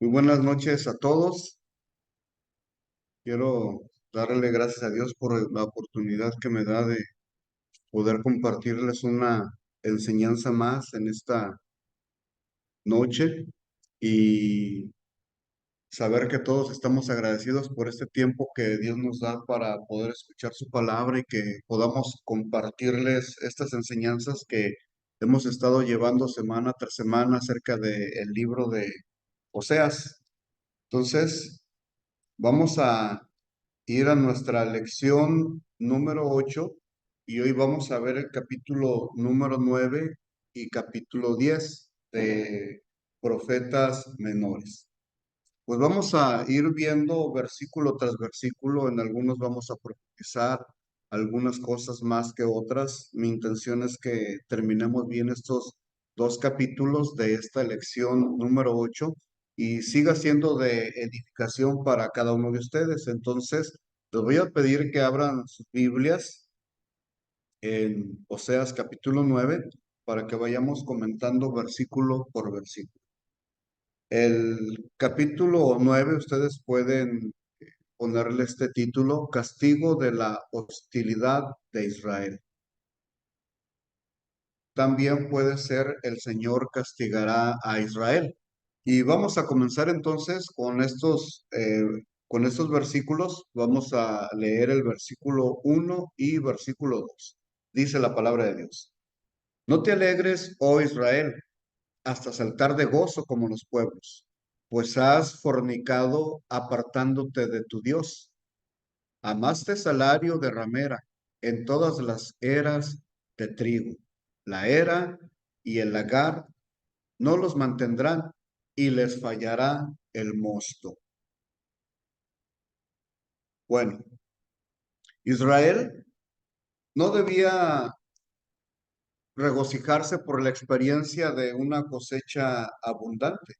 Muy buenas noches a todos. Quiero darle gracias a Dios por la oportunidad que me da de poder compartirles una enseñanza más en esta noche y saber que todos estamos agradecidos por este tiempo que Dios nos da para poder escuchar su palabra y que podamos compartirles estas enseñanzas que hemos estado llevando semana tras semana acerca del libro de Oseas. Entonces, vamos a ir a nuestra lección número 8 y hoy vamos a ver el capítulo número 9 y capítulo 10 de Profetas Menores. Pues vamos a ir viendo versículo tras versículo, en algunos vamos a profundizar algunas cosas más que otras. Mi intención es que terminemos bien estos dos capítulos de esta lección número 8 y siga siendo de edificación para cada uno de ustedes. Entonces, les voy a pedir que abran sus Biblias en Oseas capítulo 9 para que vayamos comentando versículo por versículo. El capítulo 9 ustedes pueden ponerle este título, Castigo de la hostilidad de Israel. También puede ser El Señor castigará a Israel. Y vamos a comenzar entonces con estos versículos. Vamos a leer el versículo 1 y versículo 2. Dice la palabra de Dios. No te alegres, oh Israel, hasta saltar de gozo como los pueblos, pues has fornicado apartándote de tu Dios. Amaste salario de ramera en todas las eras de trigo. La era y el lagar no los mantendrán y les fallará el mosto. Bueno, Israel no debía regocijarse por la experiencia de una cosecha abundante,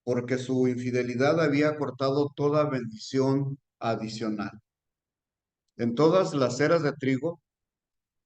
porque su infidelidad había cortado toda bendición adicional. En todas las eras de trigo,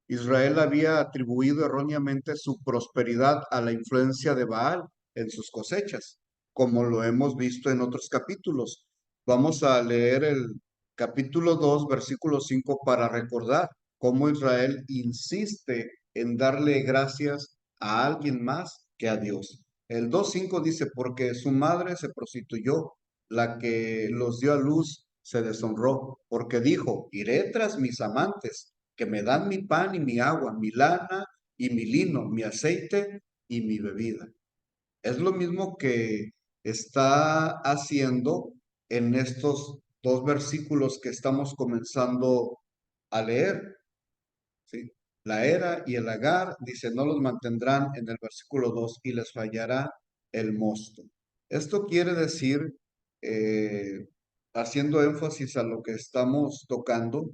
Israel había atribuido erróneamente su prosperidad a la influencia de Baal en sus cosechas, como lo hemos visto en otros capítulos. Vamos a leer el capítulo 2, versículo 5, para recordar cómo Israel insiste en darle gracias a alguien más que a Dios. El 2:5 dice, porque su madre se prostituyó, la que los dio a luz se deshonró, porque dijo, iré tras mis amantes que me dan mi pan y mi agua, mi lana y mi lino, mi aceite y mi bebida. Es lo mismo que está haciendo en estos dos versículos que estamos comenzando a leer, ¿sí? La era y el lagar, dice, no los mantendrán en el versículo 2 y les fallará el mosto. Esto quiere decir, eh, haciendo énfasis a lo que estamos tocando,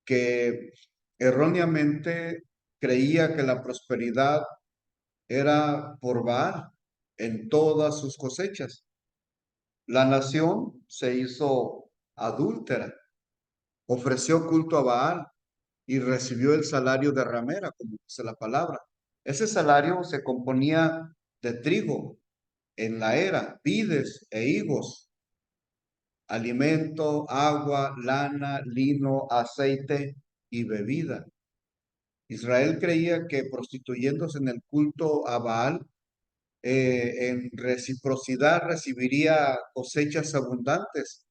que erróneamente creía que la prosperidad era por Baal en todas sus cosechas. La nación se hizo adúltera, ofreció culto a Baal y recibió el salario de ramera, como dice la palabra. Ese salario se componía de trigo en la era, vides e higos, alimento, agua, lana, lino, aceite y bebida. Israel creía que prostituyéndose en el culto a Baal, en reciprocidad recibiría cosechas abundantes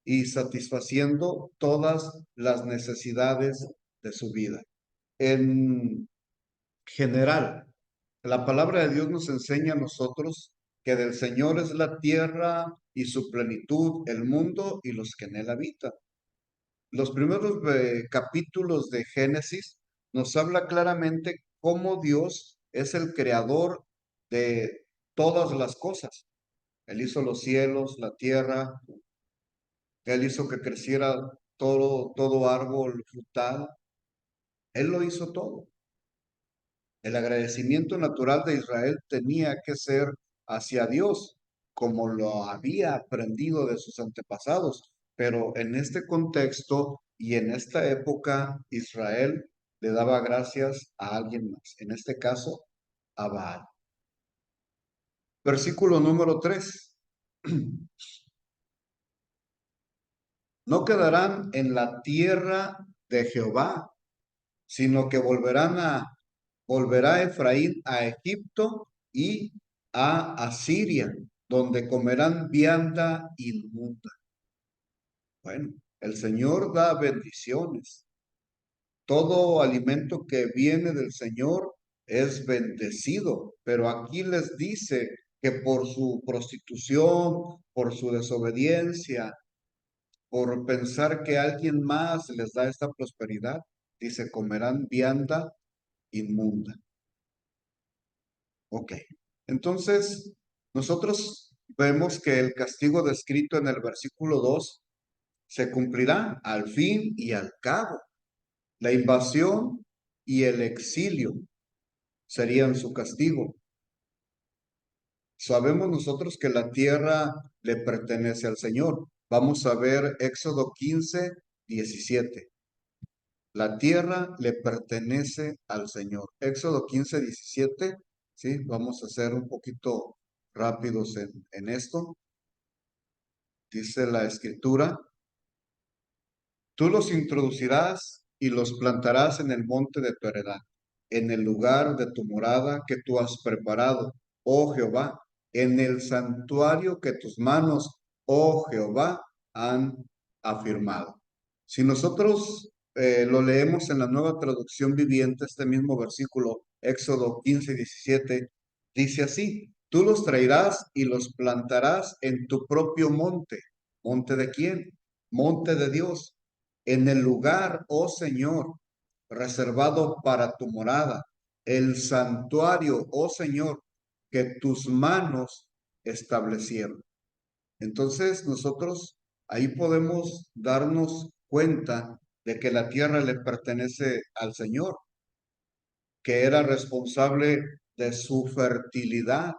y satisfaciendo todas las necesidades de su vida. En general, la palabra de Dios nos enseña a nosotros que del Señor es la tierra y su plenitud, el mundo y los que en él habitan. Los primeros capítulos de Génesis nos habla claramente cómo Dios es el creador de todas las cosas. Él hizo los cielos, la tierra, Él hizo que creciera todo árbol frutal. Él lo hizo todo. El agradecimiento natural de Israel tenía que ser hacia Dios, como lo había aprendido de sus antepasados. Pero en este contexto y en esta época, Israel le daba gracias a alguien más, en este caso, a Baal. Versículo número 3. No quedarán en la tierra de Jehová, sino que volverá Efraín a Egipto y a Asiria, donde comerán vianda inmunda. Bueno, el Señor da bendiciones. Todo alimento que viene del Señor es bendecido, pero aquí les dice que por su prostitución, por su desobediencia, por pensar que alguien más les da esta prosperidad, dice, comerán vianda inmunda. Ok. Entonces, nosotros vemos que el castigo descrito en el versículo 2 se cumplirá al fin y al cabo. La invasión y el exilio serían su castigo. Sabemos nosotros que la tierra le pertenece al Señor. Vamos a ver Éxodo 15:17. La tierra le pertenece al Señor. Éxodo 15:17. Sí, vamos a ser un poquito rápidos en esto. Dice la escritura: tú los introducirás y los plantarás en el monte de tu heredad, en el lugar de tu morada que tú has preparado, oh Jehová, en el santuario que tus manos, oh Jehová, han afirmado. Si nosotros lo leemos en la Nueva Traducción Viviente, este mismo versículo, Éxodo 15:17, dice así: tú los traerás y los plantarás en tu propio monte. ¿Monte de quién? Monte de Dios, en el lugar, oh Señor, reservado para tu morada, el santuario, oh Señor, que tus manos establecieron. Entonces nosotros ahí podemos darnos cuenta de que la tierra le pertenece al Señor, que era responsable de su fertilidad.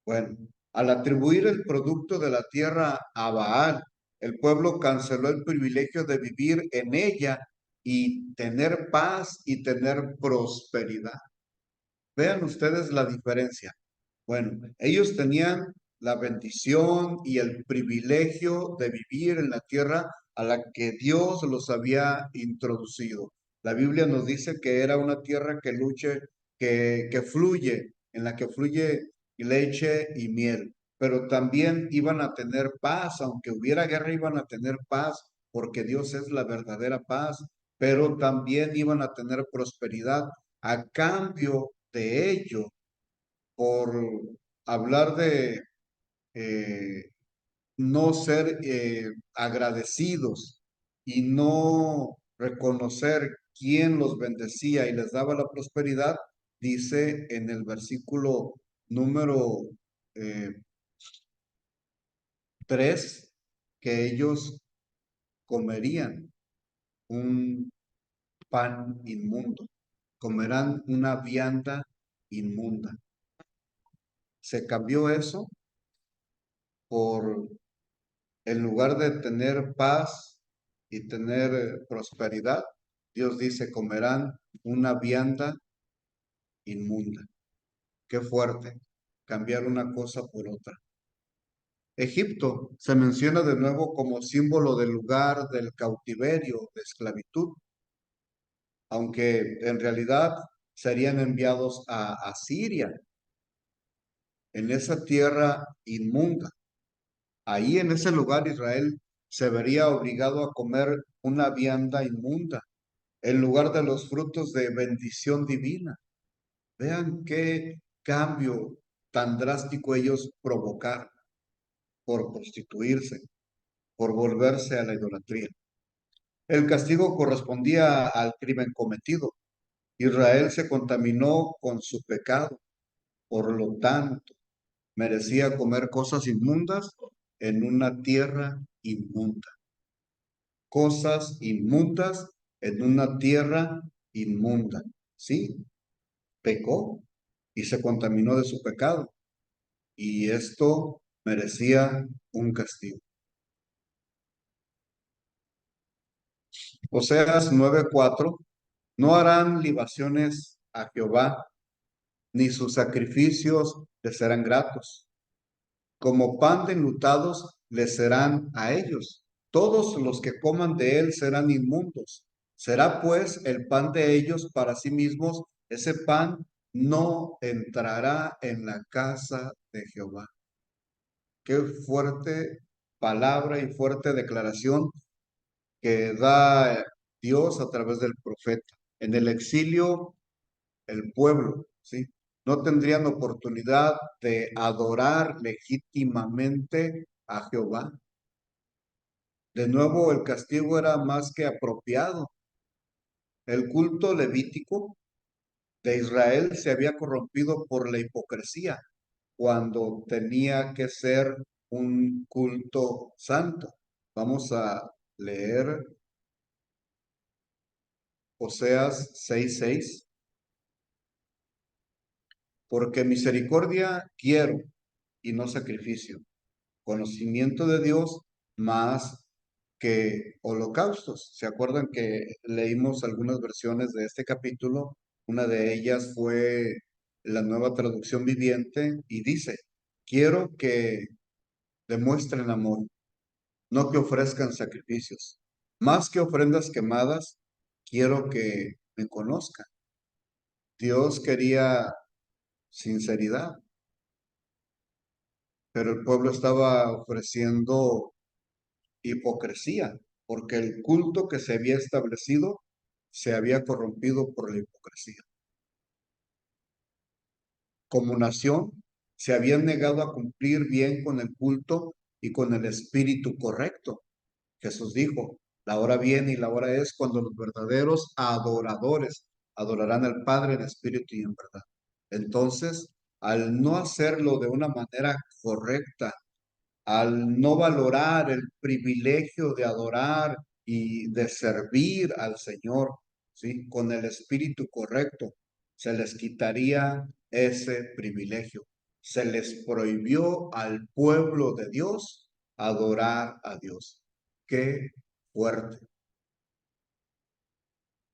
Bueno, al atribuir el producto de la tierra a Baal, el pueblo canceló el privilegio de vivir en ella y tener paz y tener prosperidad. Vean ustedes la diferencia. Bueno, ellos tenían la bendición y el privilegio de vivir en la tierra a la que Dios los había introducido. La Biblia nos dice que era una tierra que fluye, en la que fluye leche y miel, pero también iban a tener paz, aunque hubiera guerra, iban a tener paz, porque Dios es la verdadera paz, pero también iban a tener prosperidad. A cambio de ello, por hablar de eh, no ser agradecidos y no reconocer quién los bendecía y les daba la prosperidad, dice en el versículo número eh, 3 que ellos comerían un pan inmundo, comerán una vianda inmunda. Se cambió eso por, en lugar de tener paz y tener prosperidad, Dios dice, comerán una vianda inmunda. Qué fuerte, cambiar una cosa por otra. Egipto se menciona de nuevo como símbolo del lugar del cautiverio, de esclavitud, aunque en realidad serían enviados a Asiria, en esa tierra inmunda. Ahí en ese lugar Israel se vería obligado a comer una vianda inmunda en lugar de los frutos de bendición divina. Vean qué cambio tan drástico ellos provocaron por prostituirse, por volverse a la idolatría. El castigo correspondía al crimen cometido. Israel se contaminó con su pecado, por lo tanto, merecía comer cosas inmundas en una tierra inmunda. Cosas inmundas en una tierra inmunda. Sí, pecó y se contaminó de su pecado. Y esto merecía un castigo. Oseas 9:4. No harán libaciones a Jehová, ni sus sacrificios les serán gratos. como pan de enlutados les serán a ellos. Todos los que coman de él serán inmundos. Será pues el pan de ellos para sí mismos. Ese pan no entrará en la casa de Jehová. Qué fuerte palabra y fuerte declaración que da Dios a través del profeta. En el exilio, el pueblo, ¿sí? No tendrían oportunidad de adorar legítimamente a Jehová. De nuevo, el castigo era más que apropiado. El culto levítico de Israel se había corrompido por la hipocresía cuando tenía que ser un culto santo. Vamos a leer Oseas 6:6. Porque misericordia quiero y no sacrificio, conocimiento de Dios más que holocaustos. ¿Se acuerdan que leímos algunas versiones de este capítulo? Una de ellas fue la Nueva Traducción Viviente y dice, quiero que demuestren amor, no que ofrezcan sacrificios. Más que ofrendas quemadas, quiero que me conozcan. Dios quería sinceridad, pero el pueblo estaba ofreciendo hipocresía, porque el culto que se había establecido se había corrompido por la hipocresía. Como nación, se habían negado a cumplir bien con el culto y con el espíritu correcto. Jesús dijo, la hora viene y la hora es cuando los verdaderos adoradores adorarán al Padre en espíritu y en verdad. Entonces, al no hacerlo de una manera correcta, al no valorar el privilegio de adorar y de servir al Señor, ¿sí? Con el espíritu correcto, se les quitaría ese privilegio. Se les prohibió al pueblo de Dios adorar a Dios. Qué fuerte.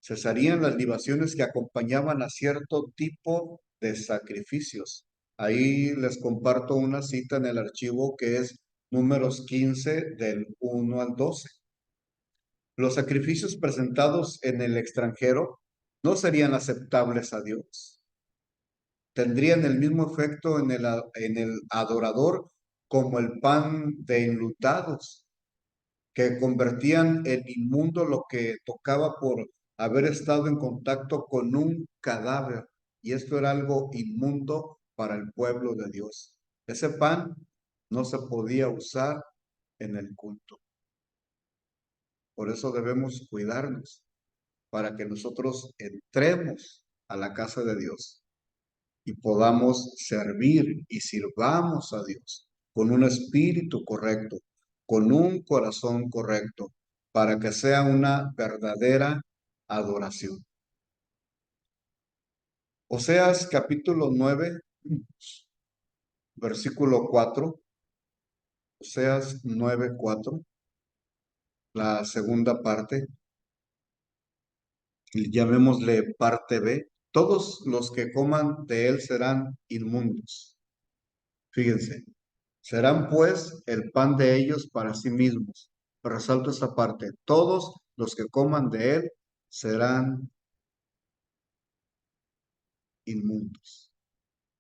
Cesarían las libaciones que acompañaban a cierto tipo de sacrificios. Ahí les comparto una cita en el archivo que es Números 15 del 1 al 12. Los sacrificios presentados en el extranjero no serían aceptables a Dios. Tendrían el mismo efecto en el adorador como el pan de enlutados, que convertían en inmundo lo que tocaba por haber estado en contacto con un cadáver. Y esto era algo inmundo para el pueblo de Dios. Ese pan no se podía usar en el culto. Por eso debemos cuidarnos para que nosotros entremos a la casa de Dios y podamos servir y sirvamos a Dios con un espíritu correcto, con un corazón correcto, para que sea una verdadera adoración. Oseas capítulo 9, versículo 4. Oseas 9:4, la segunda parte, y llamémosle parte B. Todos los que coman de él serán inmundos. Fíjense, serán pues el pan de ellos para sí mismos. Resalto esta parte. Todos los que coman de él serán inmundos.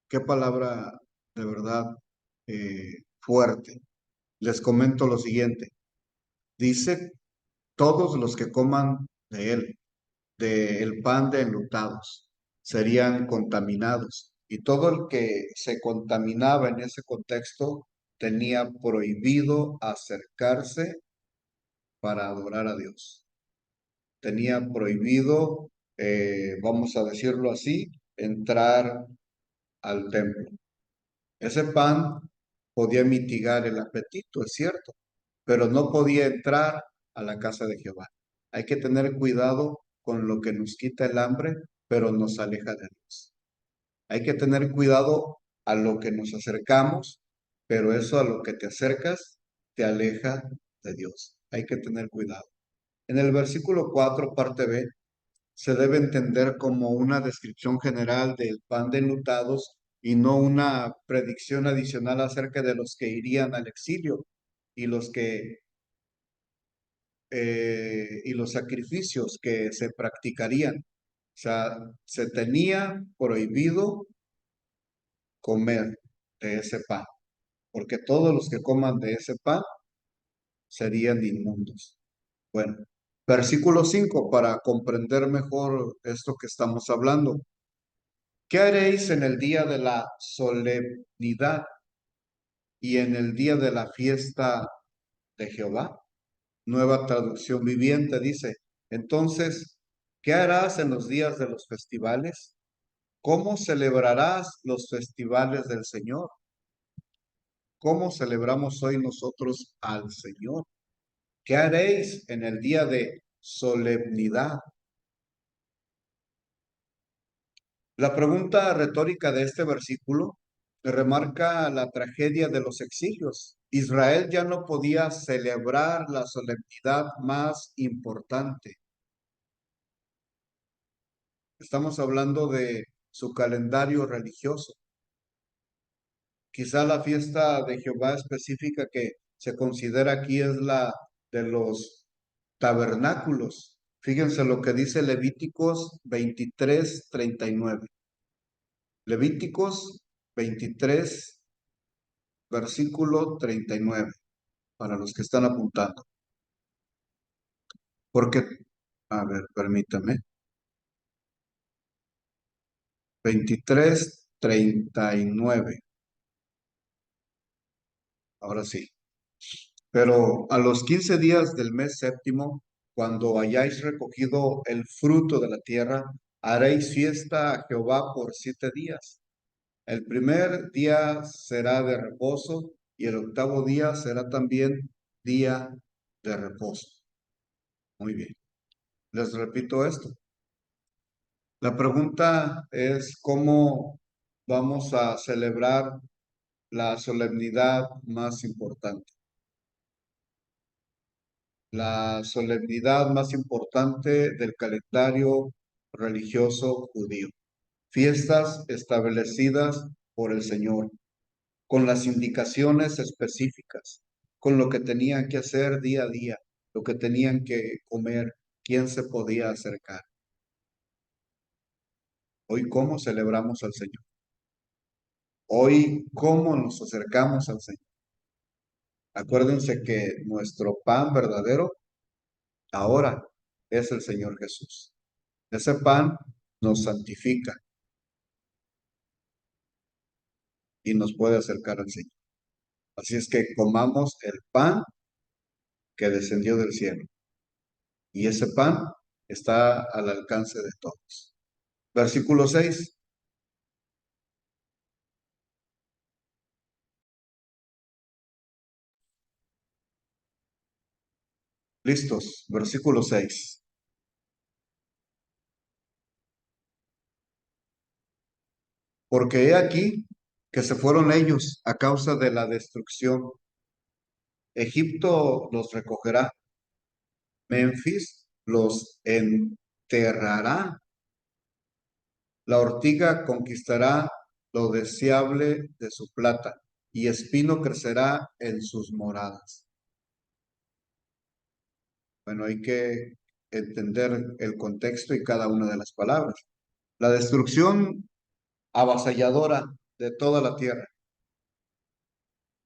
Qué palabra de verdad fuerte. Les comento lo siguiente. Dice, todos los que coman de él, del pan de enlutados, serían contaminados. Y todo el que se contaminaba en ese contexto tenía prohibido acercarse para adorar a Dios. Tenía prohibido, vamos a decirlo así, entrar al templo. Ese pan podía mitigar el apetito, es cierto, pero no podía entrar a la casa de Jehová. Hay que tener cuidado con lo que nos quita el hambre, pero nos aleja de Dios. Hay que tener cuidado a lo que nos acercamos, pero eso a lo que te acercas te aleja de Dios. Hay que tener cuidado. En el versículo 4, parte B, se debe entender como una descripción general del pan de enlutados y no una predicción adicional acerca de los que irían al exilio y y los sacrificios que se practicarían. O sea, se tenía prohibido comer de ese pan, porque todos los que coman de ese pan serían inmundos. Bueno, versículo 5 para comprender mejor esto que estamos hablando. ¿Qué haréis en el día de la solemnidad y en el día de la fiesta de Jehová? Nueva traducción viviente dice, entonces, ¿qué harás en los días de los festivales? ¿Cómo celebrarás los festivales del Señor? ¿Cómo celebramos hoy nosotros al Señor? ¿Qué haréis en el día de solemnidad? La pregunta retórica de este versículo remarca la tragedia de los exilios. Israel ya no podía celebrar la solemnidad más importante. Estamos hablando de su calendario religioso. Quizá la fiesta de Jehová específica que se considera aquí es la de los tabernáculos. Fíjense lo que dice Levíticos 23:39. Levíticos 23, versículo 39, para los que están apuntando. Porque, a ver, permítame. 23:39. Ahora sí. Pero a los 15 días del mes séptimo, cuando hayáis recogido el fruto de la tierra, haréis fiesta a Jehová por 7 días. El primer día será de reposo y el octavo día será también día de reposo. Muy bien. Les repito esto. La pregunta es cómo vamos a celebrar la solemnidad más importante. La solemnidad más importante del calendario religioso judío. Fiestas establecidas por el Señor, con las indicaciones específicas, con lo que tenían que hacer día a día, lo que tenían que comer, quién se podía acercar. Hoy, ¿cómo celebramos al Señor? Hoy, ¿cómo nos acercamos al Señor? Acuérdense que nuestro pan verdadero ahora es el Señor Jesús. Ese pan nos santifica y nos puede acercar al Señor. Así es que comamos el pan que descendió del cielo. Y ese pan está al alcance de todos. Versículo 6. Listos. Versículo 6. Porque he aquí que se fueron ellos a causa de la destrucción. Egipto los recogerá. Memphis los enterrará. La ortiga conquistará lo deseable de su plata y espino crecerá en sus moradas. Bueno, hay que entender el contexto y cada una de las palabras. La destrucción avasalladora de toda la tierra.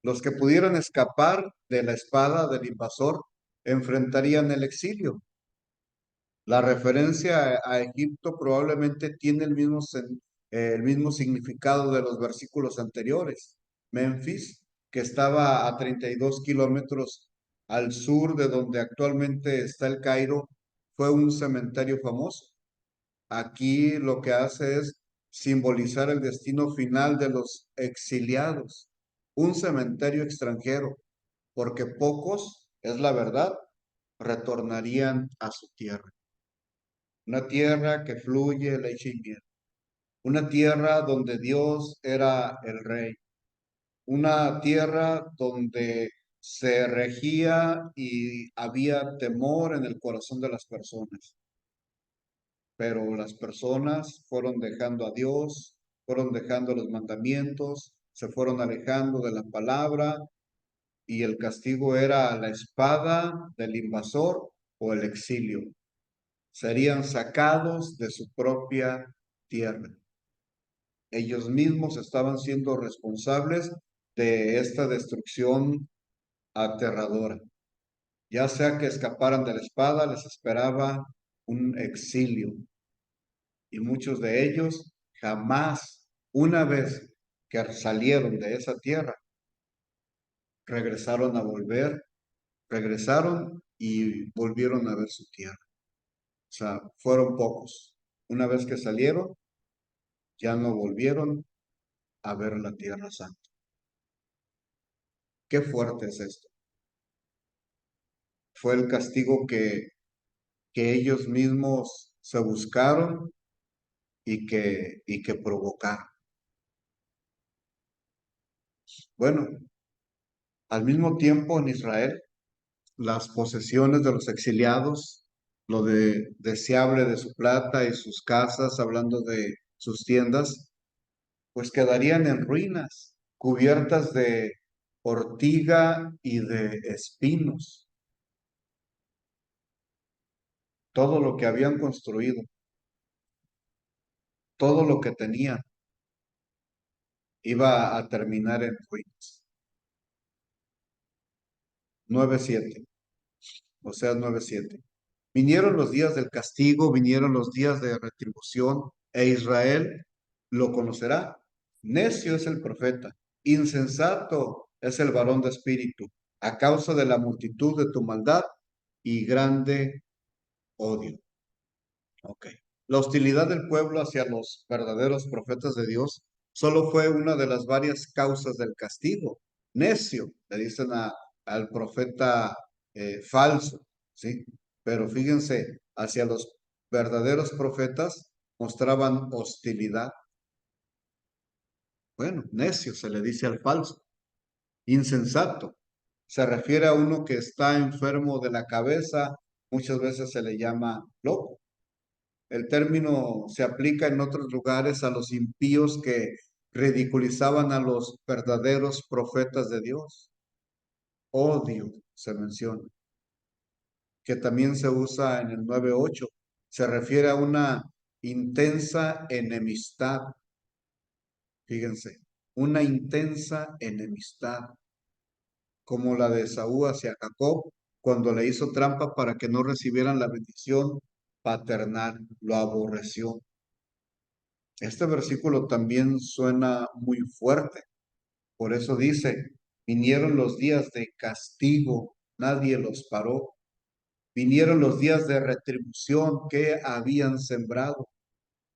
Los que pudieran escapar de la espada del invasor enfrentarían el exilio. La referencia a Egipto probablemente tiene el mismo significado de los versículos anteriores. Memphis, que estaba a 32 kilómetros al sur de donde actualmente está el Cairo, fue un cementerio famoso. Aquí lo que hace es simbolizar el destino final de los exiliados, un cementerio extranjero, porque pocos, es la verdad, retornarían a su tierra. Una tierra que fluye leche y miel, una tierra donde Dios era el rey, una tierra donde se regía y había temor en el corazón de las personas. Pero las personas fueron dejando a Dios, fueron dejando los mandamientos, se fueron alejando de la palabra y el castigo era la espada del invasor o el exilio. Serían sacados de su propia tierra. Ellos mismos estaban siendo responsables de esta destrucción aterradora. Ya sea que escaparan de la espada, les esperaba un exilio. Y muchos de ellos jamás, una vez que salieron de esa tierra, regresaron a volver, regresaron y volvieron a ver su tierra. O sea, fueron pocos. Una vez que salieron, ya no volvieron a ver la tierra santa. Qué fuerte es esto. Fue el castigo que ellos mismos se buscaron y que provocaron. Bueno, al mismo tiempo en Israel, las posesiones de los exiliados, lo deseable de su plata y sus casas, hablando de sus tiendas, pues quedarían en ruinas, cubiertas de ortiga y de espinos. Todo lo que habían construido, todo lo que tenían, iba a terminar en ruinas. 9:7, Oseas 9:7. Vinieron los días del castigo, vinieron los días de retribución, e Israel lo conocerá. Necio es el profeta, insensato es el varón de espíritu, a causa de la multitud de tu maldad y grande odio. Ok. La hostilidad del pueblo hacia los verdaderos profetas de Dios solo fue una de las varias causas del castigo. Necio, le dicen al profeta falso, ¿sí? Pero fíjense, hacia los verdaderos profetas mostraban hostilidad. Bueno, necio se le dice al falso. Insensato se refiere a uno que está enfermo de la cabeza, muchas veces se le llama loco. El término se aplica en otros lugares a los impíos que ridiculizaban a los verdaderos profetas de Dios. Odio se menciona, que también se usa en el 9:8. Se refiere a una intensa enemistad. Fíjense, una intensa enemistad, como la de Esaú hacia Jacob, cuando le hizo trampa para que no recibieran la bendición paternal, lo aborreció. Este versículo también suena muy fuerte. Por eso dice, vinieron los días de castigo, nadie los paró. Vinieron los días de retribución que habían sembrado.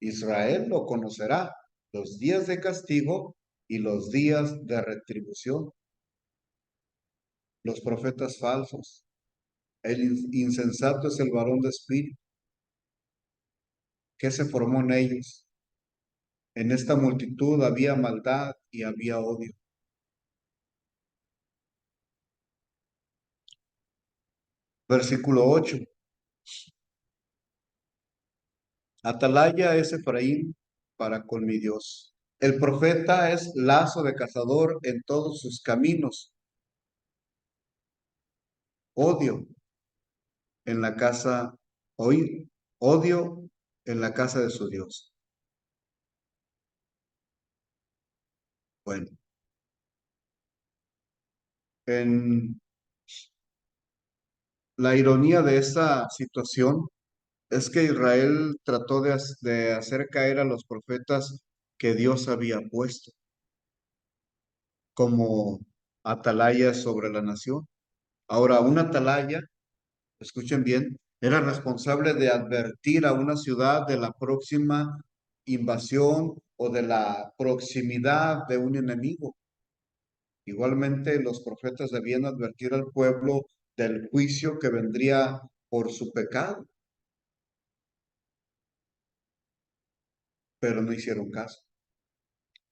Israel lo conocerá, los días de castigo y los días de retribución. Los profetas falsos. El insensato es el varón de espíritu. ¿Qué se formó en ellos? En esta multitud había maldad y había odio. Versículo 8. Atalaya es Efraín para con mi Dios. El profeta es lazo de cazador en todos sus caminos. Odio en la casa, oír, odio en la casa de su Dios. Bueno, en la ironía de esta situación es que Israel trató de hacer caer a los profetas que Dios había puesto como atalayas sobre la nación. Ahora, un atalaya, escuchen bien, era responsable de advertir a una ciudad de la próxima invasión o de la proximidad de un enemigo. Igualmente, los profetas debían advertir al pueblo del juicio que vendría por su pecado, pero no hicieron caso.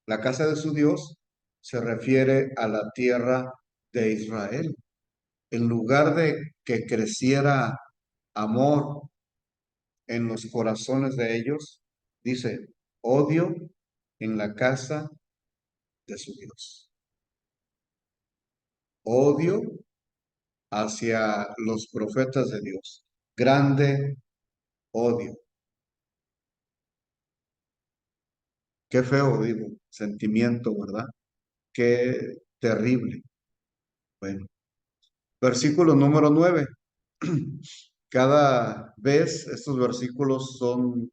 La casa de su Dios se refiere a la tierra de Israel. En lugar de que creciera amor en los corazones de ellos, dice odio en la casa de su Dios. Odio hacia los profetas de Dios. Grande odio. Qué feo, digo, sentimiento, ¿verdad? Qué terrible. Bueno, versículo número 9. Cada vez estos versículos son,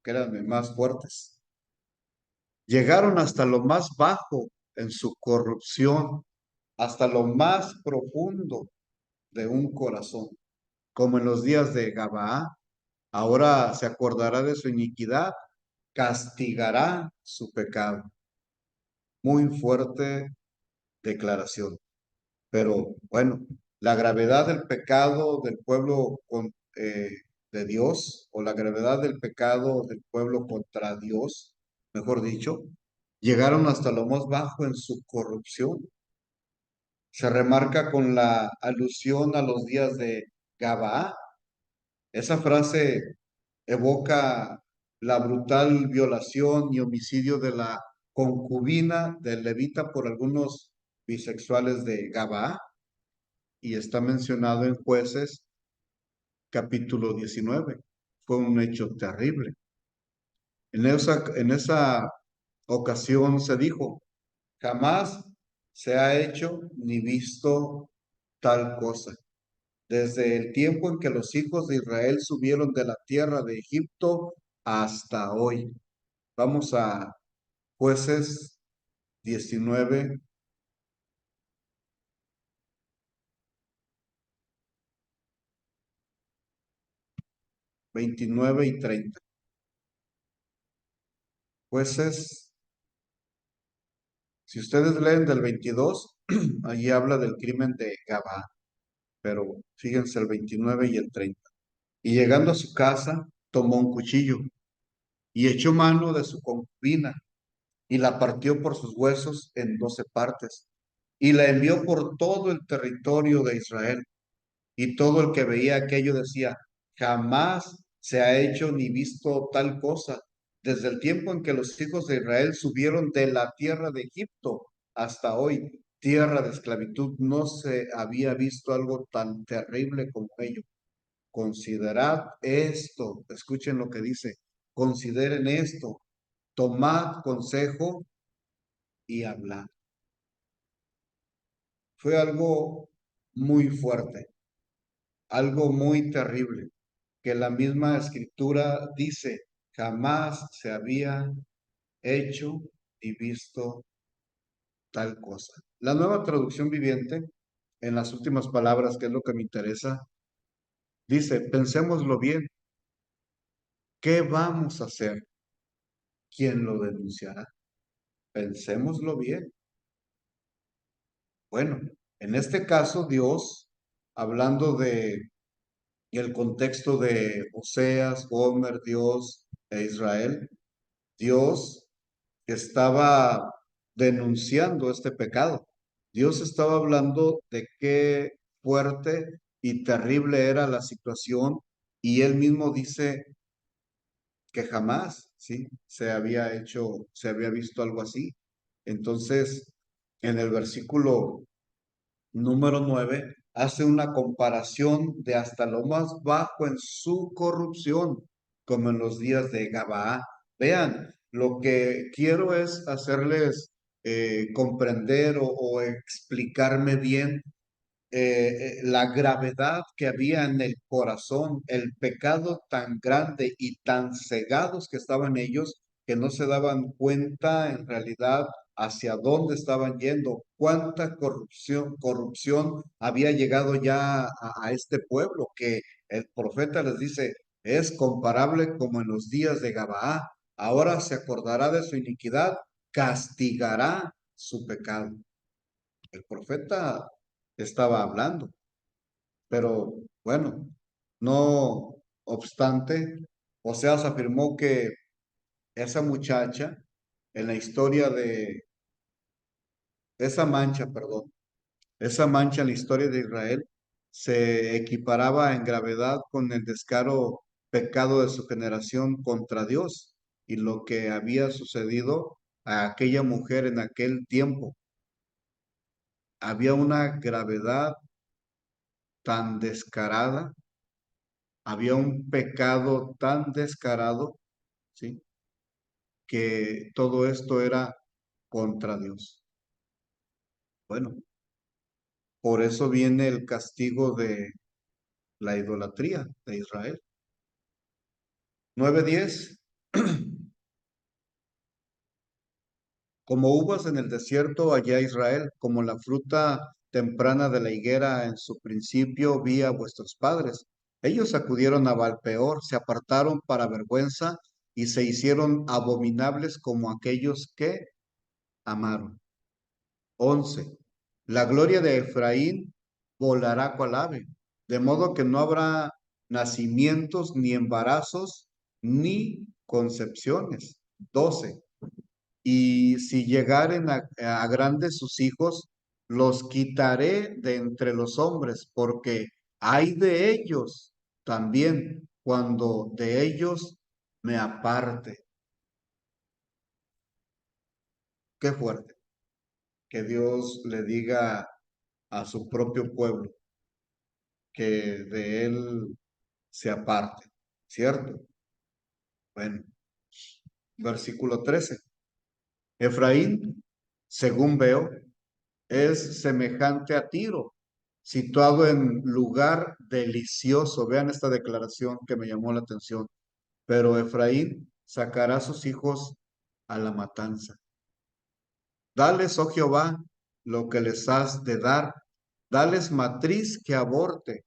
créanme, más fuertes. Llegaron hasta lo más bajo en su corrupción, hasta lo más profundo de un corazón, como en los días de Gabaá. Ahora se acordará de su iniquidad, castigará su pecado. Muy fuerte declaración. Pero bueno, la gravedad del pecado del pueblo de Dios, o la gravedad del pecado del pueblo contra Dios, mejor dicho, llegaron hasta lo más bajo en su corrupción. Se remarca con la alusión a los días de Gabaa. Esa frase evoca la brutal violación y homicidio de la concubina del levita por algunos bisexuales de Gabaa, y está mencionado en Jueces capítulo 19. Fue un hecho terrible. En esa ocasión se dijo, jamás se ha hecho ni visto tal cosa. Desde el tiempo en que los hijos de Israel subieron de la tierra de Egipto hasta hoy. Vamos a Jueces 19, 29 y 30. Jueces, si ustedes leen del 22, allí habla del crimen de Gabá, pero fíjense el 29 y el 30. Y llegando a su casa, tomó un cuchillo y echó mano de su concubina y la partió por sus huesos en 12 partes y la envió por todo el territorio de Israel. Y todo el que veía aquello decía, jamás se ha hecho ni visto tal cosa desde el tiempo en que los hijos de Israel subieron de la tierra de Egipto hasta hoy, tierra de esclavitud. No se había visto algo tan terrible como ello. Considerad esto, escuchen lo que dice, consideren esto, tomad consejo y hablad. Fue algo muy fuerte, algo muy terrible, que la misma escritura dice, jamás se había hecho ni visto tal cosa. La nueva traducción viviente, en las últimas palabras, que es lo que me interesa, dice, pensémoslo bien, ¿qué vamos a hacer? ¿Quién lo denunciará? Pensémoslo bien. Bueno, en este caso, Dios, hablando de el contexto de Oseas, Gomer, Dios e Israel, Dios estaba denunciando este pecado. Dios estaba hablando de qué fuerte y terrible era la situación, y él mismo dice que jamás, ¿sí? Se había visto algo así. Entonces, en el versículo número 9 hace una comparación de hasta lo más bajo en su corrupción, como en los días de Gabaa. Vean, lo que quiero es hacerles comprender o explicarme bien la gravedad que había en el corazón, el pecado tan grande y tan cegados que estaban ellos, que no se daban cuenta en realidad hacia dónde estaban yendo, cuánta corrupción había llegado ya a este pueblo, que el profeta les dice, es comparable como en los días de Gabaa. Ahora se acordará de su iniquidad, castigará su pecado. El profeta estaba hablando, pero bueno, no obstante, Oseas afirmó que esa muchacha, en la historia de esa mancha, perdón, esa mancha en la historia de Israel, se equiparaba en gravedad con el descaro pecado de su generación contra Dios. y lo que había sucedido a aquella mujer en aquel tiempo. Había una gravedad tan descarada, había un pecado tan descarado, ¿sí? Que todo esto era contra Dios. Bueno, por eso viene el castigo de la idolatría de Israel. 9:10. Como uvas en el desierto allá Israel, como la fruta temprana de la higuera en su principio vi a vuestros padres. Ellos acudieron a Balpeor, se apartaron para vergüenza y se hicieron abominables como aquellos que amaron. 11. La gloria de Efraín volará cual ave, de modo que no habrá nacimientos, ni embarazos, ni concepciones. 12. Y si llegaren a grandes sus hijos, los quitaré de entre los hombres, porque hay de ellos también cuando de ellos me aparte. Qué fuerte que Dios le diga a su propio pueblo que de él se aparte, ¿cierto? Bueno, versículo 13. Efraín, según veo, es semejante a Tiro, situado en lugar delicioso. Vean esta declaración que me llamó la atención. Pero Efraín sacará a sus hijos a la matanza. Dales, oh Jehová, lo que les has de dar. Dales matriz que aborte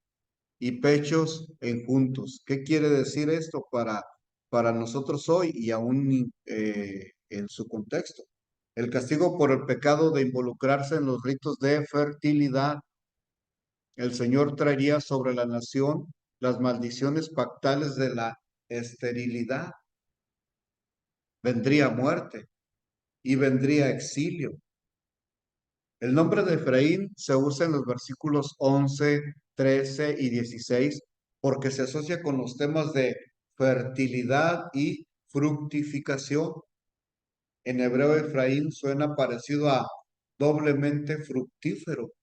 y pechos enjuntos. ¿Qué quiere decir esto para nosotros hoy y aún en su contexto? El castigo por el pecado de involucrarse en los ritos de fertilidad. El Señor traería sobre la nación las maldiciones pactales de la esterilidad. Vendría muerte y vendría exilio. El nombre de Efraín se usa en los versículos 11, 13 y 16 porque se asocia con los temas de fertilidad y fructificación. En hebreo, Efraín suena parecido a doblemente fructífero.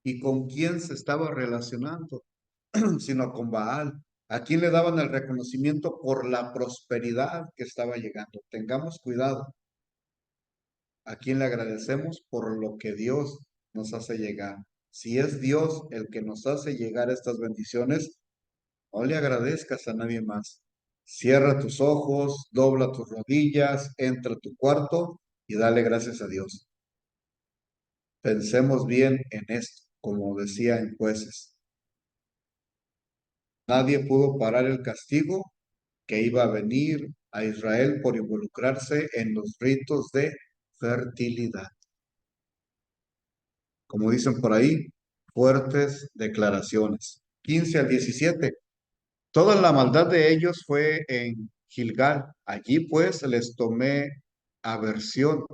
¿Y con quién se estaba relacionando? Sino con Baal, a quien le daban el reconocimiento por la prosperidad que estaba llegando. Tengamos cuidado, a quien le agradecemos por lo que Dios nos hace llegar. Si es Dios el que nos hace llegar estas bendiciones, no le agradezcas a nadie más. Cierra tus ojos, dobla tus rodillas, entra a tu cuarto y dale gracias a Dios. Pensemos bien en esto, como decía en Jueces. Nadie pudo parar el castigo que iba a venir a Israel por involucrarse en los ritos de fertilidad. Como dicen por ahí, fuertes declaraciones. 15 al 17. Toda la maldad de ellos fue en Gilgal. Allí pues les tomé aversión.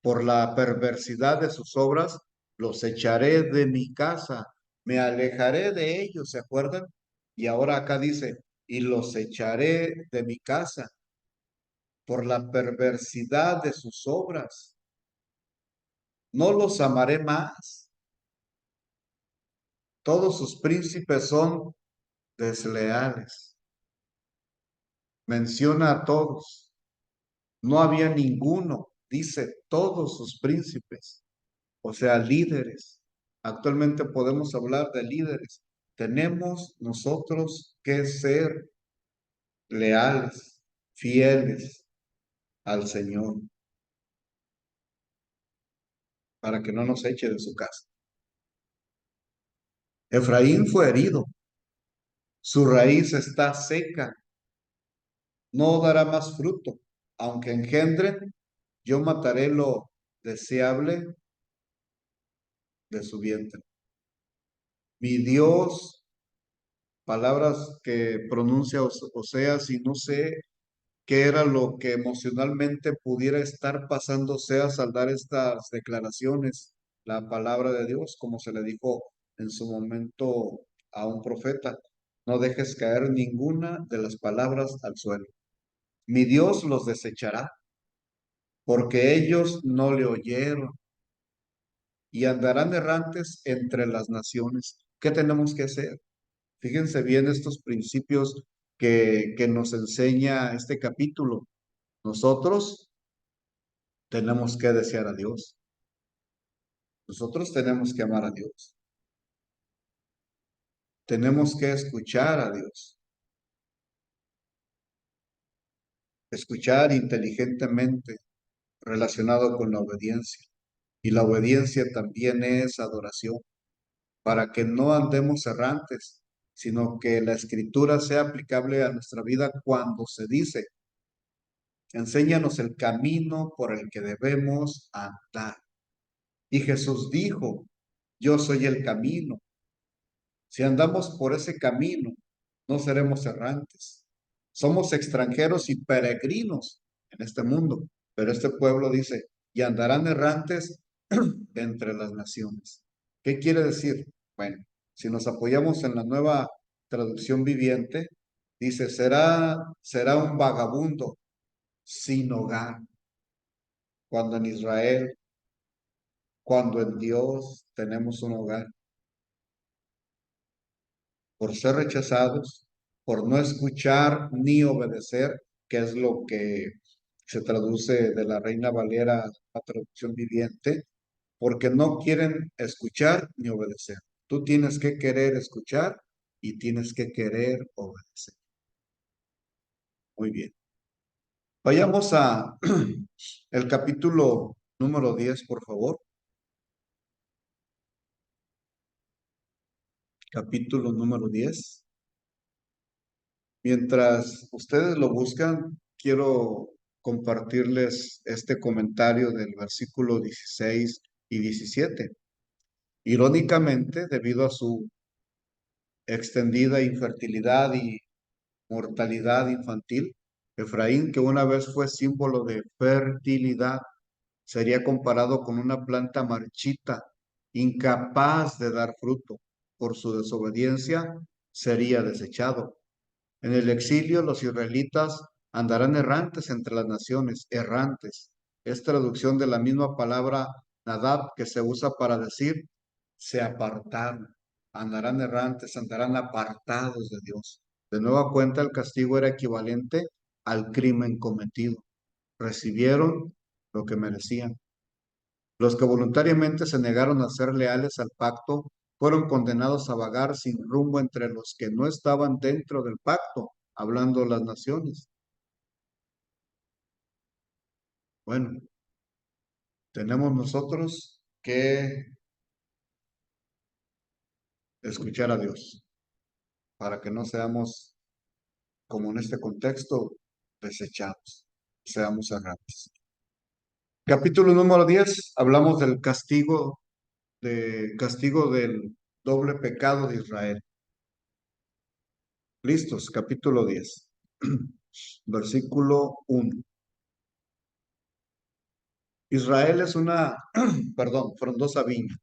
Por la perversidad de sus obras, los echaré de mi casa. Me alejaré de ellos, ¿se acuerdan? Y ahora acá dice, y los echaré de mi casa por la perversidad de sus obras. No los amaré más. Todos sus príncipes son desleales. Menciona a todos. No había ninguno, dice todos sus príncipes, o sea, líderes. Actualmente podemos hablar de líderes. Tenemos nosotros que ser leales, fieles al Señor, para que no nos eche de su casa. Efraín fue herido, su raíz está seca, no dará más fruto, aunque engendren, yo mataré lo deseable de su vientre. Mi Dios, palabras que pronuncia Oseas, y no sé qué era lo que emocionalmente pudiera estar pasando Oseas al dar estas declaraciones, la palabra de Dios, como se le dijo en su momento a un profeta, no dejes caer ninguna de las palabras al suelo. mi Dios los desechará, porque ellos no le oyeron y andarán errantes entre las naciones. ¿Qué tenemos que hacer? Fíjense bien estos principios que nos enseña este capítulo. Nosotros tenemos que desear a Dios. Nosotros tenemos que amar a Dios. Tenemos que escuchar a Dios. Escuchar inteligentemente relacionado con la obediencia. Y la obediencia también es adoración, para que no andemos errantes, sino que la escritura sea aplicable a nuestra vida cuando se dice, enséñanos el camino por el que debemos andar. Y Jesús dijo, yo soy el camino. Si andamos por ese camino, no seremos errantes. Somos extranjeros y peregrinos en este mundo, pero este pueblo dice, y andarán errantes entre las naciones. ¿Qué quiere decir? Bueno, si nos apoyamos en la nueva traducción viviente, dice, será un vagabundo sin hogar, cuando en Israel, cuando en Dios tenemos un hogar. Por ser rechazados, por no escuchar ni obedecer, que es lo que se traduce de la Reina Valera a traducción viviente, porque no quieren escuchar ni obedecer. Tú tienes que querer escuchar y tienes que querer obedecer. Muy bien. Vayamos a el capítulo número 10, por favor. Capítulo número 10. Mientras ustedes lo buscan, quiero compartirles este comentario del versículo 16 y 17. Irónicamente, debido a su extendida infertilidad y mortalidad infantil, Efraín, que una vez fue símbolo de fertilidad, sería comparado con una planta marchita, incapaz de dar fruto. Por su desobediencia, sería desechado. En el exilio, los israelitas andarán errantes entre las naciones, errantes. Es traducción de la misma palabra Nadab que se usa para decir se apartaron. Andarán errantes, andarán apartados de Dios. De nueva cuenta, el castigo era equivalente al crimen cometido. Recibieron lo que merecían. Los que voluntariamente se negaron a ser leales al pacto fueron condenados a vagar sin rumbo entre los que no estaban dentro del pacto, hablando las naciones. Bueno, tenemos nosotros que escuchar a Dios para que no seamos, como en este contexto, desechados, seamos errantes. Capítulo número 10, hablamos del castigo del doble pecado de Israel. Listos, capítulo 10, versículo 1. Israel es una, perdón, frondosa viña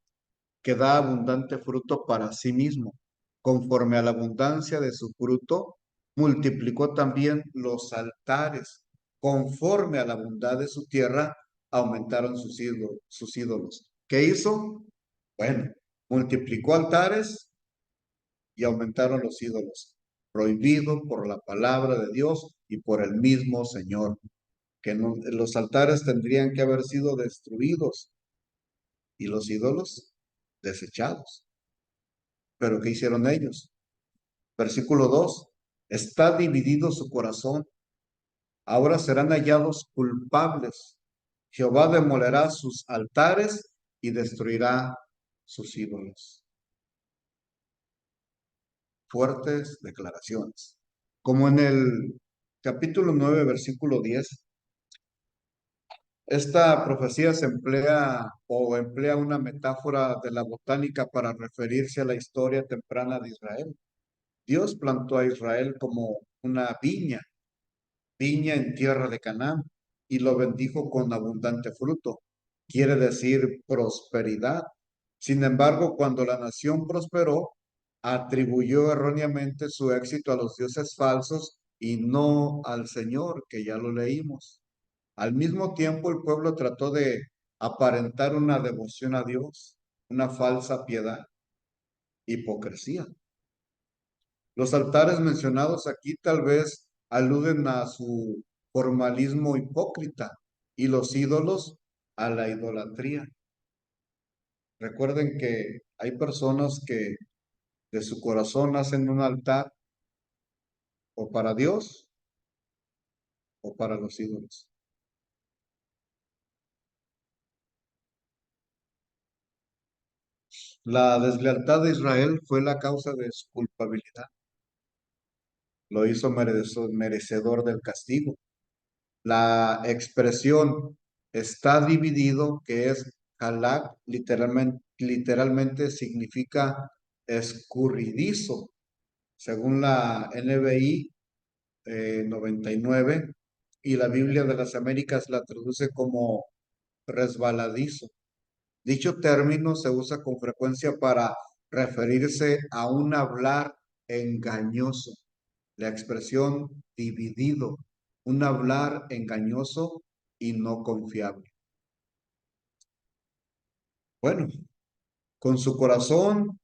que da abundante fruto para sí mismo. Conforme a la abundancia de su fruto, multiplicó también los altares. Conforme a la bondad de su tierra, aumentaron sus ídolos. ¿Qué hizo? Bueno, multiplicó altares y aumentaron los ídolos, prohibido por la palabra de Dios y por el mismo Señor, que los altares tendrían que haber sido destruidos y los ídolos desechados. Pero ¿qué hicieron ellos? Versículo 2. Está dividido su corazón. Ahora serán hallados culpables. Jehová demolerá sus altares y destruirá sus ídolos. Fuertes declaraciones. Como en el capítulo 9, versículo 10, esta profecía se emplea una metáfora de la botánica para referirse a la historia temprana de Israel. Dios plantó a Israel como una viña en tierra de Canaán, y lo bendijo con abundante fruto. Quiere decir prosperidad. Sin embargo, cuando la nación prosperó, atribuyó erróneamente su éxito a los dioses falsos y no al Señor, que ya lo leímos. Al mismo tiempo, el pueblo trató de aparentar una devoción a Dios, una falsa piedad, hipocresía. Los altares mencionados aquí tal vez aluden a su formalismo hipócrita y los ídolos a la idolatría. Recuerden que hay personas que de su corazón hacen un altar o para Dios o para los ídolos. La deslealtad de Israel fue la causa de su culpabilidad. Lo hizo merecedor del castigo. La expresión está dividido, que es halak, literalmente significa escurridizo, según la NBI 99, y la Biblia de las Américas la traduce como resbaladizo. Dicho término se usa con frecuencia para referirse a un hablar engañoso. La expresión dividido, un hablar engañoso y no confiable. Bueno, con su corazón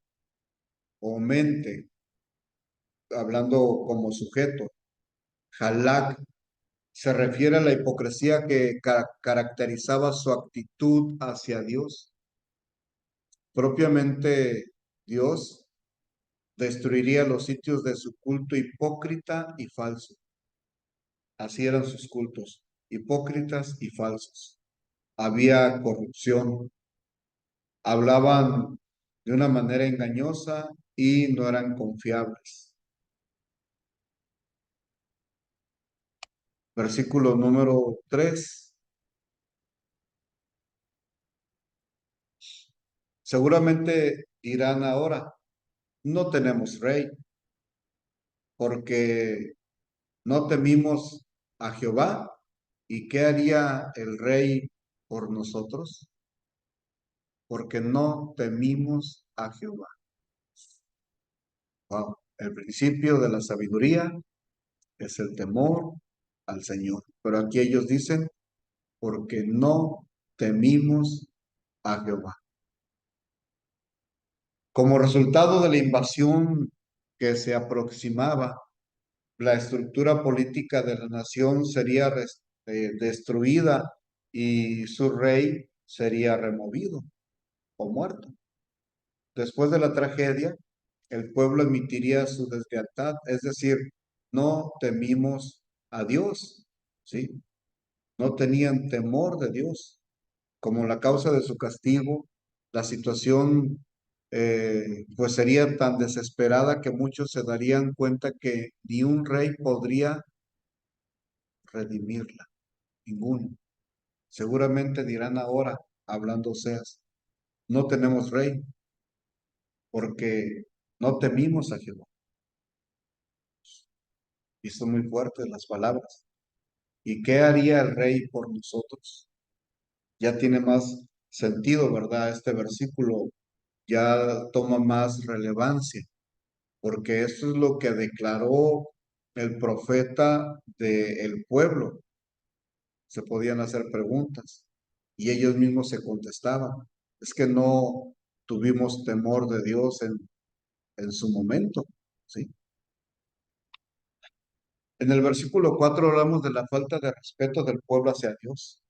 o mente, hablando como sujeto, halak se refiere a la hipocresía que caracterizaba su actitud hacia Dios. Propiamente Dios destruiría los sitios de su culto hipócrita y falso. Así eran sus cultos, hipócritas y falsos. Había corrupción, hablaban de una manera engañosa y no eran confiables. Versículo número 3. Seguramente dirán ahora, no tenemos rey, porque no temimos a Jehová. ¿Y qué haría el rey por nosotros? Porque no temimos a Jehová. Wow. El principio de la sabiduría es el temor al Señor. Pero aquí ellos dicen, porque no temimos a Jehová. Como resultado de la invasión que se aproximaba, la estructura política de la nación sería destruida y su rey sería removido o muerto. Después de la tragedia, el pueblo emitiría su deslealtad, es decir, no temimos a Dios, ¿sí? No tenían temor de Dios. Como la causa de su castigo, la situación pues sería tan desesperada que muchos se darían cuenta que ni un rey podría redimirla, ninguno. Seguramente dirán ahora, hablando Oseas, no tenemos rey porque no temimos a Jehová. Y son muy fuertes las palabras. ¿Y qué haría el rey por nosotros? Ya tiene más sentido, ¿verdad? Este versículo ya toma más relevancia, porque eso es lo que declaró el profeta del pueblo. Se podían hacer preguntas y ellos mismos se contestaban. Es que no tuvimos temor de Dios en su momento, ¿sí? En el versículo 4 hablamos de la falta de respeto del pueblo hacia Dios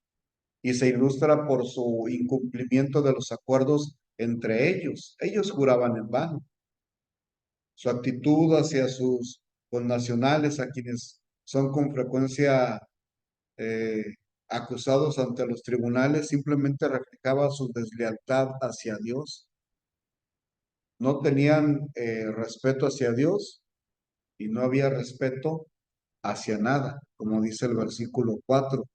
y se ilustra por su incumplimiento de los acuerdos entre ellos. Ellos juraban en vano. Su actitud hacia sus connacionales, a quienes son con frecuencia eh, acusados ante los tribunales, simplemente reflejaba su deslealtad hacia Dios. No tenían respeto hacia Dios y no había respeto hacia nada, como dice el versículo 4.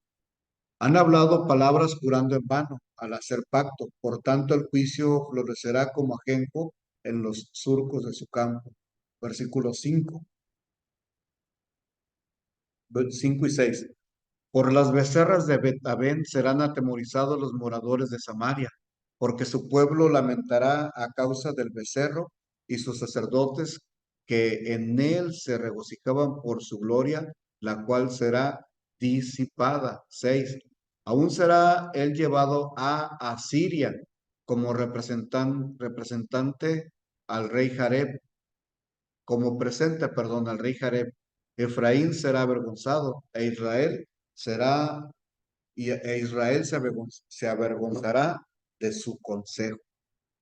Han hablado palabras jurando en vano al hacer pacto, por tanto el juicio florecerá como ajenjo en los surcos de su campo. Versículo 5, 5 y 6. Por las becerras de Bet-Aven serán atemorizados los moradores de Samaria, porque su pueblo lamentará a causa del becerro y sus sacerdotes que en él se regocijaban por su gloria, la cual será disipada. 6. Aún será él llevado a Asiria como representante al rey Jareb, como presente, perdón, al rey Jareb. Efraín será avergonzado será, Israel se avergonzará de su consejo.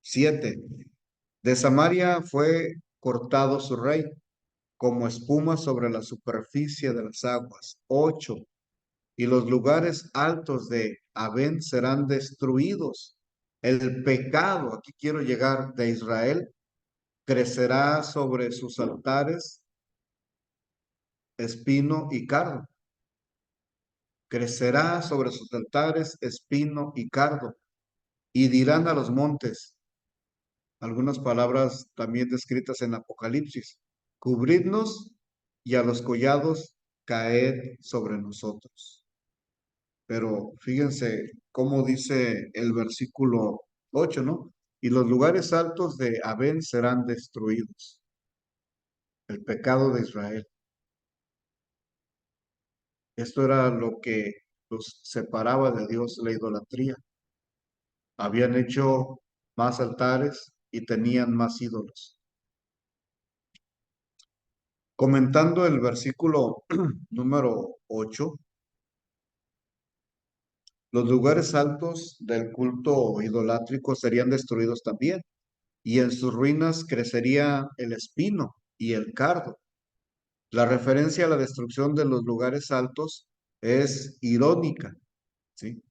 7. De Samaria fue cortado su rey, como espuma sobre la superficie de las aguas. 8. Y los lugares altos de Abén serán destruidos. El pecado, aquí quiero llegar, de Israel crecerá sobre sus altares espino y cardo. Crecerá sobre sus altares espino y cardo. Y dirán a los montes, algunas palabras también descritas en Apocalipsis, cubridnos, y a los collados caed sobre nosotros. Pero fíjense cómo dice el versículo 8, ¿no? Y los lugares altos de Abén serán destruidos. El pecado de Israel. Esto era lo que los separaba de Dios, la idolatría. Habían hecho más altares y tenían más ídolos. Comentando el versículo número 8, los lugares altos del culto idolátrico serían destruidos también, y en sus ruinas crecería el espino y el cardo. La referencia a la destrucción de los lugares altos es irónica, ¿sí?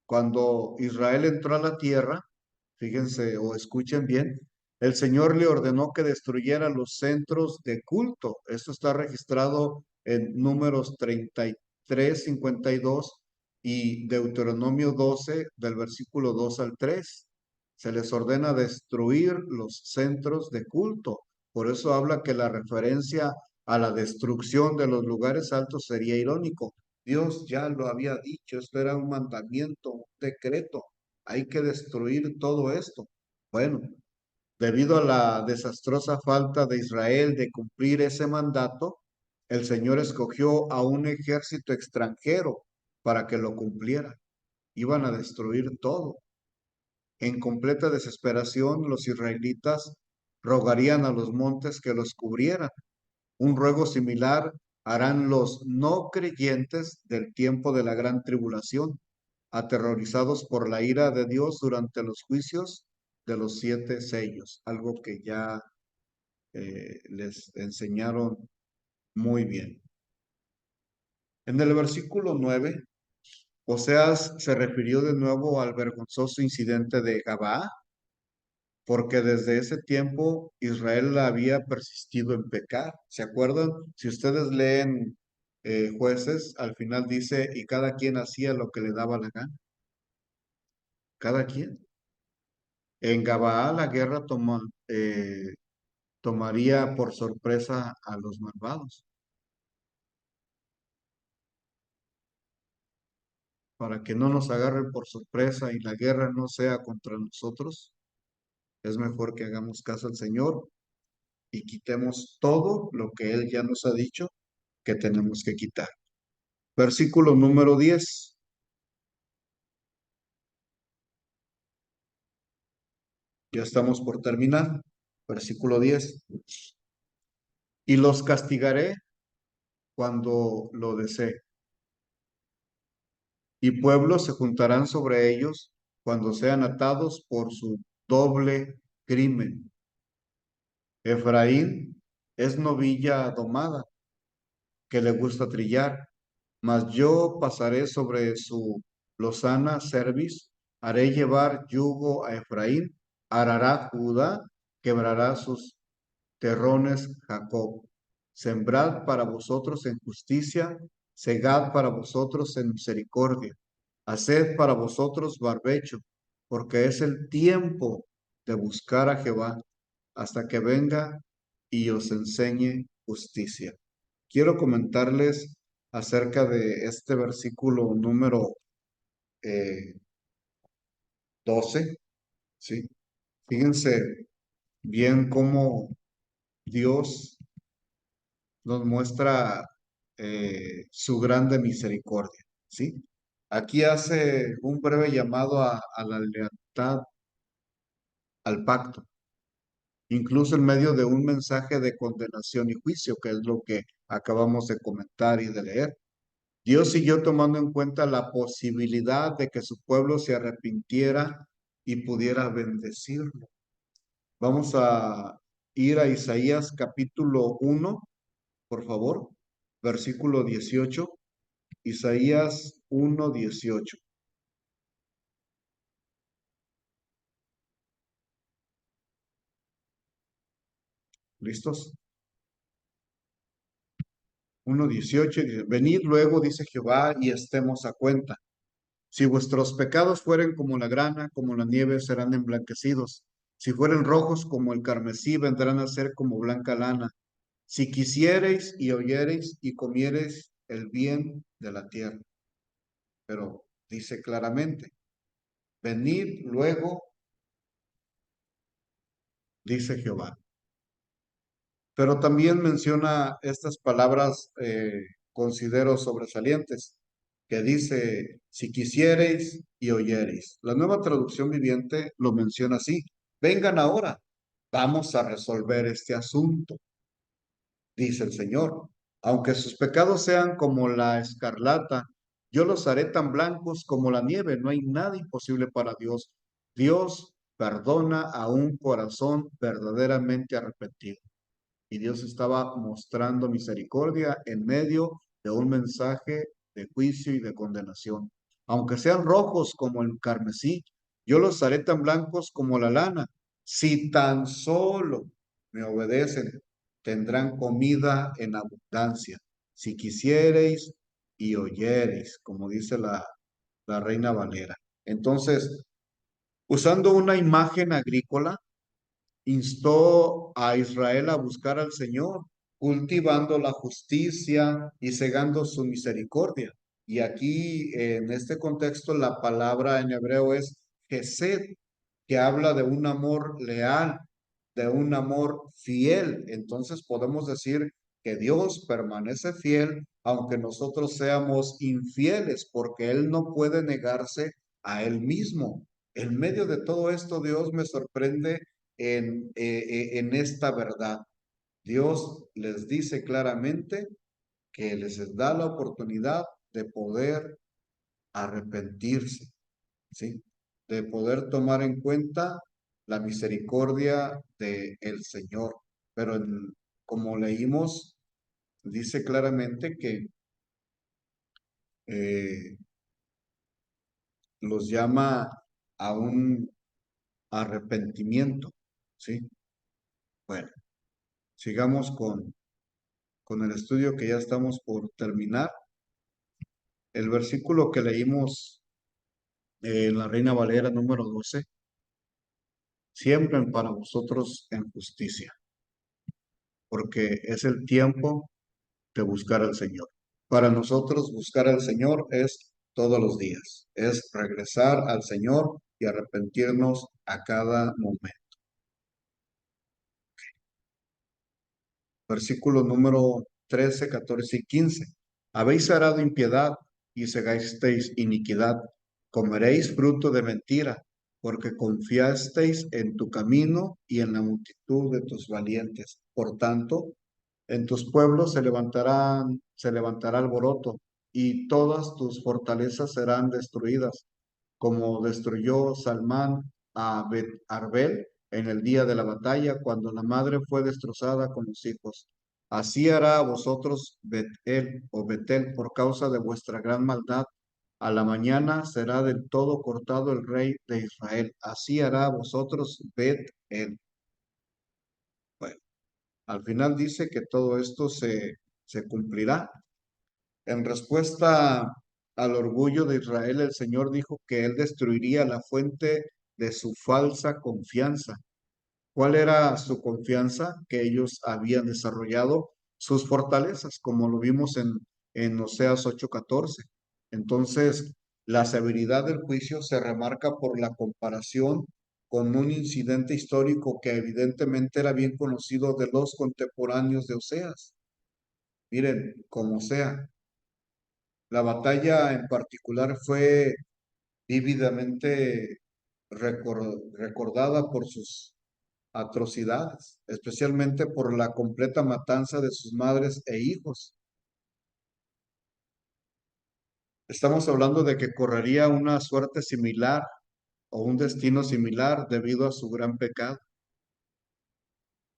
Cuando Israel entró a la tierra, fíjense o escuchen bien, el Señor le ordenó que destruyera los centros de culto. Esto está registrado en Números 33, 52 y Deuteronomio 12, del versículo 2 al 3. Se les ordena destruir los centros de culto. Por eso habla que la referencia a la destrucción de los lugares altos sería irónico. Dios ya lo había dicho, esto era un mandamiento, un decreto. Hay que destruir todo esto. Bueno, debido a la desastrosa falta de Israel de cumplir ese mandato, el Señor escogió a un ejército extranjero para que lo cumpliera. Iban a destruir todo. En completa desesperación, los israelitas rogarían a los montes que los cubrieran. Un ruego similar harán los no creyentes del tiempo de la gran tribulación, aterrorizados por la ira de Dios durante los juicios de los 7 sellos, algo que ya les enseñaron muy bien. En el versículo 9, Oseas se refirió de nuevo al vergonzoso incidente de Gabaa, porque desde ese tiempo Israel había persistido en pecar. ¿Se acuerdan? Si ustedes leen Jueces, al final dice, y cada quien hacía lo que le daba la gana. Cada quien. En Gabaa la guerra tomaría por sorpresa a los malvados. Para que no nos agarren por sorpresa y la guerra no sea contra nosotros, es mejor que hagamos caso al Señor y quitemos todo lo que Él ya nos ha dicho que tenemos que quitar. Versículo número 10. Ya estamos por terminar. Versículo 10. Y los castigaré cuando lo desee, y pueblos se juntarán sobre ellos cuando sean atados por su doble crimen. Efraín es novilla domada que le gusta trillar, mas yo pasaré sobre su lozana cerviz, haré llevar yugo a Efraín, arará Judá, quebrará sus terrones Jacob. Sembrad para vosotros en justicia, segad para vosotros en misericordia, haced para vosotros barbecho, porque es el tiempo de buscar a Jehová hasta que venga y os enseñe justicia. Quiero comentarles acerca de este versículo número eh, 12, ¿sí? Fíjense bien cómo Dios nos muestra su grande misericordia, ¿sí? Aquí hace un breve llamado a la lealtad, al pacto, incluso en medio de un mensaje de condenación y juicio, que es lo que acabamos de comentar y de leer. Dios siguió tomando en cuenta la posibilidad de que su pueblo se arrepintiera y pudiera bendecirlo. Vamos a ir a Isaías capítulo 1, por favor, versículo 18. Isaías 1:18. ¿Listos? 1:18 dice, venid luego, dice Jehová, y estemos a cuenta. Si vuestros pecados fueren como la grana, como la nieve, serán emblanquecidos. Si fueren rojos como el carmesí, vendrán a ser como blanca lana. Si quisiereis y oyereis y comiereis el bien de la tierra. Pero dice claramente, venid luego, dice Jehová. Pero también menciona estas palabras, considero sobresalientes, que dice, si quisiereis y oyereis. La Nueva Traducción Viviente lo menciona así, vengan ahora, vamos a resolver este asunto, dice el Señor. Aunque sus pecados sean como la escarlata, yo los haré tan blancos como la nieve. No hay nada imposible para Dios. Dios perdona a un corazón verdaderamente arrepentido. Y Dios estaba mostrando misericordia en medio de un mensaje de juicio y de condenación. Aunque sean rojos como el carmesí, yo los haré tan blancos como la lana. Si tan solo me obedecen, tendrán comida en abundancia. Si quisiereis y oyereis, como dice la Reina Valera. Entonces, usando una imagen agrícola, instó a Israel a buscar al Señor, cultivando la justicia y cegando su misericordia. Y aquí, en este contexto, la palabra en hebreo es Gesed, que habla de un amor leal, de un amor fiel. Entonces podemos decir que Dios permanece fiel, aunque nosotros seamos infieles, porque Él no puede negarse a Él mismo. En medio de todo esto, Dios me sorprende en esta verdad. Dios les dice claramente que les da la oportunidad de poder arrepentirse, ¿sí? De poder tomar en cuenta la misericordia del Señor. Pero como leímos, dice claramente que eh, los llama a un arrepentimiento, ¿sí? Bueno, sigamos con el estudio que ya estamos por terminar. El versículo que leímos en la Reina Valera número 12, siempre para vosotros en justicia, porque es el tiempo de buscar al Señor. Para nosotros buscar al Señor es todos los días, es regresar al Señor y arrepentirnos a cada momento. Versículo número 13, 14 y 15. Habéis arado impiedad y segasteis iniquidad, comeréis fruto de mentira, porque confiasteis en tu camino y en la multitud de tus valientes. Por tanto, en tus pueblos se levantará alboroto, y todas tus fortalezas serán destruidas, como destruyó Salmán a Bet Arbel en el día de la batalla, cuando la madre fue destrozada con los hijos. Así hará a vosotros Betel o Betel por causa de vuestra gran maldad. A la mañana será del todo cortado el rey de Israel. Así hará a vosotros Betel. Bueno, al final dice que todo esto se cumplirá. En respuesta al orgullo de Israel, el Señor dijo que Él destruiría la fuente de su falsa confianza. ¿Cuál era su confianza? Que ellos habían desarrollado sus fortalezas, como lo vimos en Oseas 8:14. Entonces, la severidad del juicio se remarca por la comparación con un incidente histórico que evidentemente era bien conocido de los contemporáneos de Oseas. Miren, como sea, la batalla en particular fue vívidamente recordada por sus atrocidades, especialmente por la completa matanza de sus madres e hijos. Estamos hablando de que correría una suerte similar o un destino similar debido a su gran pecado.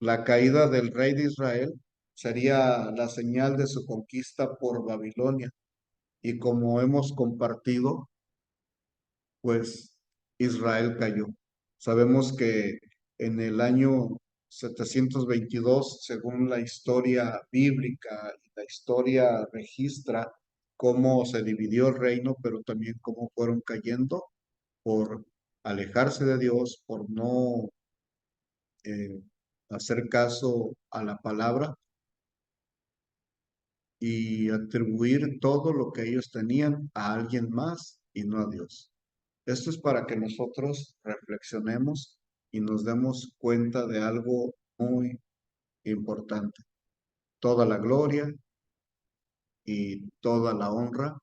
La caída del rey de Israel sería la señal de su conquista por Babilonia. Y como hemos compartido, pues Israel cayó. Sabemos que en el año 722, según la historia bíblica y la historia registra cómo se dividió el reino, pero también cómo fueron cayendo por alejarse de Dios, por no eh, hacer caso a la palabra y atribuir todo lo que ellos tenían a alguien más y no a Dios. Esto es para que nosotros reflexionemos y nos demos cuenta de algo muy importante. Toda la gloria y toda la honra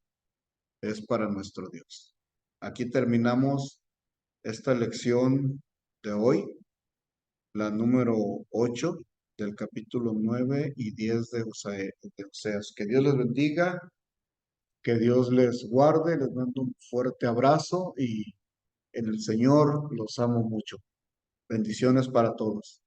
es para nuestro Dios. Aquí terminamos esta lección de hoy, la número 8 del capítulo 9 y 10 de Oseas. Que Dios les bendiga, que Dios les guarde, les mando un fuerte abrazo y en el Señor los amo mucho. Bendiciones para todos.